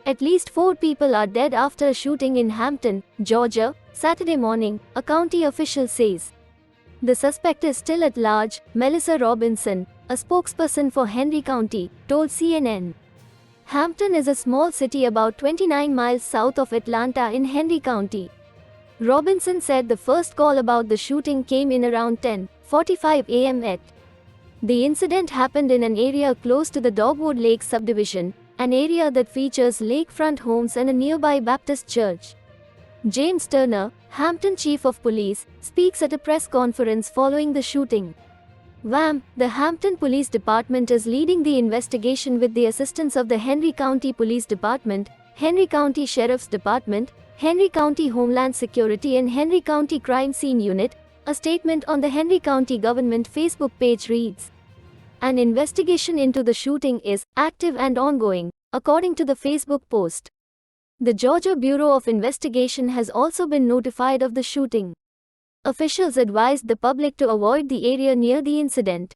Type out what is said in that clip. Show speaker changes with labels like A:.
A: At least 4 people are dead after a shooting in Hampton, Georgia, Saturday morning, a county official says. The suspect is still at large, Melissa Robinson, a spokesperson for Henry County, told CNN. Hampton is a small city about 29 miles south of Atlanta in Henry County. Robinson said the first call about the shooting came in around 10:45 a.m. The incident happened in an area close to the Dogwood Lake subdivision, an area that features lakefront homes and a nearby Baptist church. James Turner, Hampton Chief of Police, speaks at a press conference following the shooting. WAM, the Hampton Police Department is leading the investigation with the assistance of the Henry County Police Department, Henry County Sheriff's Department, Henry County Homeland Security and Henry County Crime Scene Unit. A statement on the Henry County government Facebook page reads, "An investigation into the shooting is active and ongoing," according to the Facebook post. The Georgia Bureau of Investigation has also been notified of the shooting. Officials advised the public to avoid the area near the incident.